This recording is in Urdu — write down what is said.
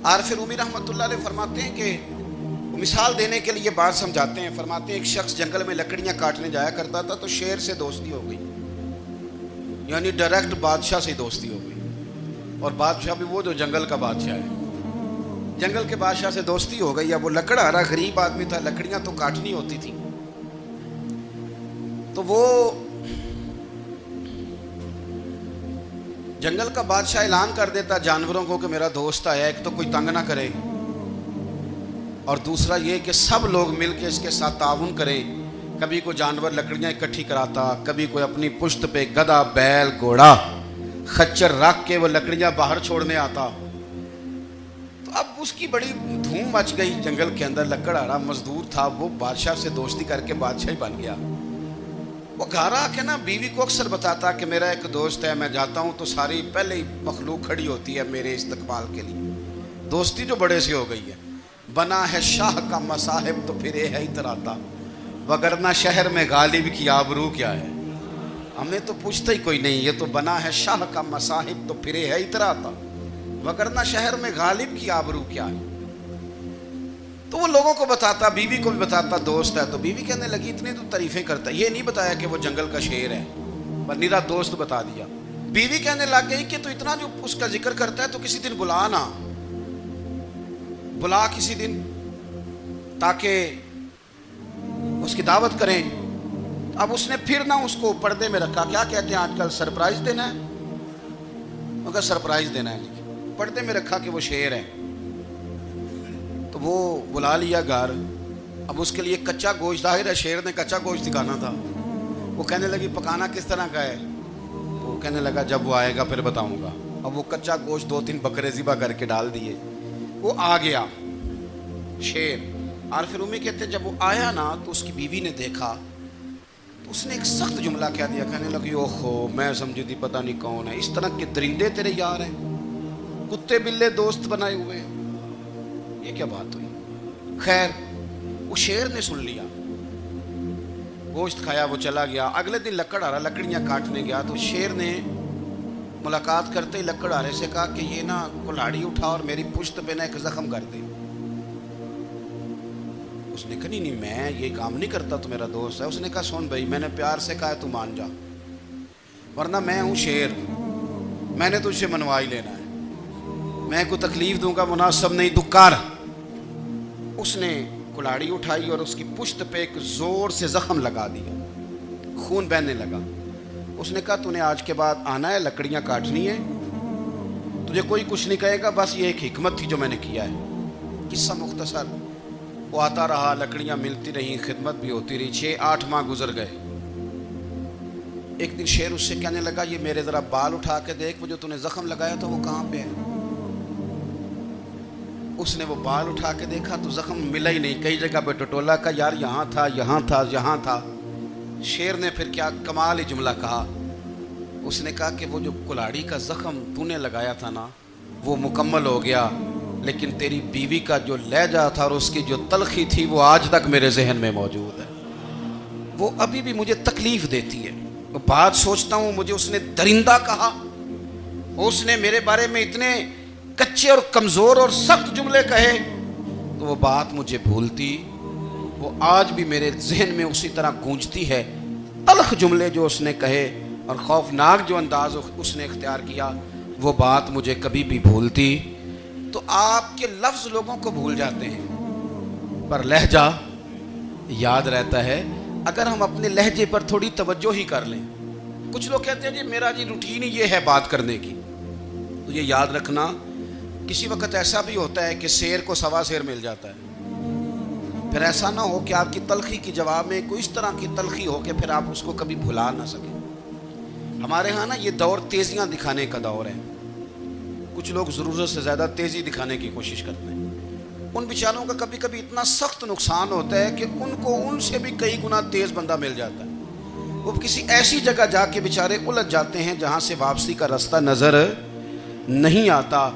عارف رومی رحمۃ اللہ علیہ فرماتے ہیں کہ مثال دینے کے لیے بات سمجھاتے ہیں. فرماتے ہیں ایک شخص جنگل میں لکڑیاں کاٹنے جایا کرتا تھا تو شیر سے دوستی ہو گئی, یعنی ڈائریکٹ بادشاہ سے دوستی ہو گئی, اور بادشاہ بھی وہ جو جنگل کا بادشاہ ہے. جنگل کے بادشاہ سے دوستی ہو گئی. اب وہ لکڑہارا غریب آدمی تھا, لکڑیاں تو کاٹنی ہوتی تھی. تو وہ جنگل کا بادشاہ اعلان کر دیتا جانوروں کو کہ میرا دوست آیا, ایک تو کوئی تنگ نہ کرے, اور دوسرا یہ کہ سب لوگ مل کے اس کے ساتھ تعاون کریں. کبھی کوئی جانور لکڑیاں اکٹھی کراتا, کبھی کوئی اپنی پشت پہ گدھا, بیل, گھوڑا, خچر رکھ کے وہ لکڑیاں باہر چھوڑنے آتا. تو اب اس کی بڑی دھوم مچ گئی جنگل کے اندر. لکڑہارا مزدور تھا, وہ بادشاہ سے دوستی کر کے بادشاہ ہی بن گیا. وہ گھر آ کے نا بیوی کو اکثر بتاتا کہ میرا ایک دوست ہے, میں جاتا ہوں تو ساری پہلے ہی مخلوق کھڑی ہوتی ہے میرے استقبال کے لیے. دوستی جو بڑے سے ہو گئی ہے. بنا ہے شاہ کا مصاحب تو پھر یہ ہے اتراتا, وگرنہ شہر میں غالب کی آبرو کیا ہے. ہمیں تو پوچھتا ہی کوئی نہیں, یہ تو بنا ہے شاہ کا مصاحب تو پھر یہ ہے اتراتا, وگرنہ شہر میں غالب کی آبرو کیا ہے. تو وہ لوگوں کو بتاتا, بیوی کو بھی بتاتا دوست ہے. تو بیوی کہنے لگی اتنی تو تعریفیں کرتا, یہ نہیں بتایا کہ وہ جنگل کا شیر ہے, پر نیرا دوست بتا دیا. بیوی کہنے لگ گئی کہ تو اتنا جو اس کا ذکر کرتا ہے تو کسی دن بلا نا, بلا کسی دن تاکہ اس کی دعوت کریں. اب اس نے پھر نہ اس کو پردے میں رکھا. کیا کہتے ہیں آج کل, سرپرائز دینا ہے, مگر سرپرائز دینا ہے, پردے میں رکھا کہ وہ شیر ہے. تو وہ بلا لیا گھر. اب اس کے لیے کچا گوشت, ظاہر ہے شیر نے کچا گوشت دکھانا تھا. وہ کہنے لگی پکانا کس طرح کا ہے. وہ کہنے لگا جب وہ آئے گا پھر بتاؤں گا. اب وہ کچا گوشت 2-3 بکرے ذبح کر کے ڈال دیے. وہ آ گیا شیر. عارف رومی کہتے جب وہ آیا نا تو اس کی بیوی نے دیکھا تو اس نے ایک سخت جملہ کہہ دیا. کہنے لگی اوہو, میں سمجھی تھی پتہ نہیں کون ہے, اس طرح کے درندے تیرے یار ہیں, کتے بلے دوست بنائے ہوئے ہیں, یہ کیا بات ہوئی. خیر وہ شیر نے سن لیا, گوشت کھایا, وہ چلا گیا. اگلے دن لکڑہارا لکڑیاں کاٹنے گیا تو شیر نے ملاقات کرتے ہی لکڑہارے سے کہا کہ یہ نا کلاڑی اٹھا اور میری پشت پہ نا ایک زخم کر دے. اس نے کہا نہیں میں یہ کام نہیں کرتا, تو میرا دوست ہے. اس نے کہا سن بھائی, میں نے پیار سے کہا ہے تو مان جا, ورنہ میں ہوں شیر, میں نے تجھ سے منوا ہی لینا ہے, میں کو تکلیف دوں گا مناسب نہیں, دکار. اس نے کلاڑی اٹھائی اور اس کی پشت پہ ایک زور سے زخم لگا دیا, خون بہنے لگا. اس نے کہا تو نے آج کے بعد آنا ہے, لکڑیاں کاٹنی ہے, تجھے کوئی کچھ نہیں کہے گا, بس یہ ایک حکمت تھی جو میں نے کیا ہے. قصہ مختصر. وہ آتا رہا, لکڑیاں ملتی رہیں, خدمت بھی ہوتی رہی. 6-8 ماہ گزر گئے. ایک دن شیر اس سے کہنے لگا یہ میرے ذرا بال اٹھا کے دیکھ, وہ جو تو نے زخم لگایا تھا وہ کہاں پہ ہے. اس نے وہ بال اٹھا کے دیکھا تو زخم ملا ہی نہیں, کئی جگہ پہ ٹٹولا کا یار یہاں تھا, یہاں تھا, یہاں تھا. شیر نے پھر کیا کمال ہی جملہ کہا. اس نے کہا کہ وہ جو کلاڑی کا زخم تو نے لگایا تھا نا وہ مکمل ہو گیا, لیکن تیری بیوی کا جو لہجہ تھا اور اس کی جو تلخی تھی وہ آج تک میرے ذہن میں موجود ہے, وہ ابھی بھی مجھے تکلیف دیتی ہے. وہ بات سوچتا ہوں مجھے اس نے درندہ کہا, اس نے میرے بارے میں اتنے کچے اور کمزور اور سخت جملے کہے, تو وہ بات مجھے بھولتی, وہ آج بھی میرے ذہن میں اسی طرح گونجتی ہے. تلخ جملے جو اس نے کہے اور خوفناک جو انداز اس نے اختیار کیا, وہ بات مجھے کبھی بھی بھولتی. تو آپ کے لفظ لوگوں کو بھول جاتے ہیں, پر لہجہ یاد رہتا ہے اگر ہم اپنے لہجے پر تھوڑی توجہ ہی کر لیں. کچھ لوگ کہتے ہیں جی میرا جی روٹین ہی یہ ہے بات کرنے کی, تو یہ یاد رکھنا کسی وقت ایسا بھی ہوتا ہے کہ شیر کو سوا شیر مل جاتا ہے. پھر ایسا نہ ہو کہ آپ کی تلخی کی جواب میں کوئی اس طرح کی تلخی ہو کہ پھر آپ اس کو کبھی بھلا نہ سکیں. ہمارے ہاں نا یہ دور تیزیاں دکھانے کا دور ہے. کچھ لوگ ضرورت سے زیادہ تیزی دکھانے کی کوشش کرتے ہیں. ان بیچاروں کا کبھی کبھی اتنا سخت نقصان ہوتا ہے کہ ان کو ان سے بھی کئی گنا تیز بندہ مل جاتا ہے. وہ کسی ایسی جگہ جا کے بیچارے الجھ جاتے ہیں جہاں سے واپسی کا راستہ نظر نہیں آتا.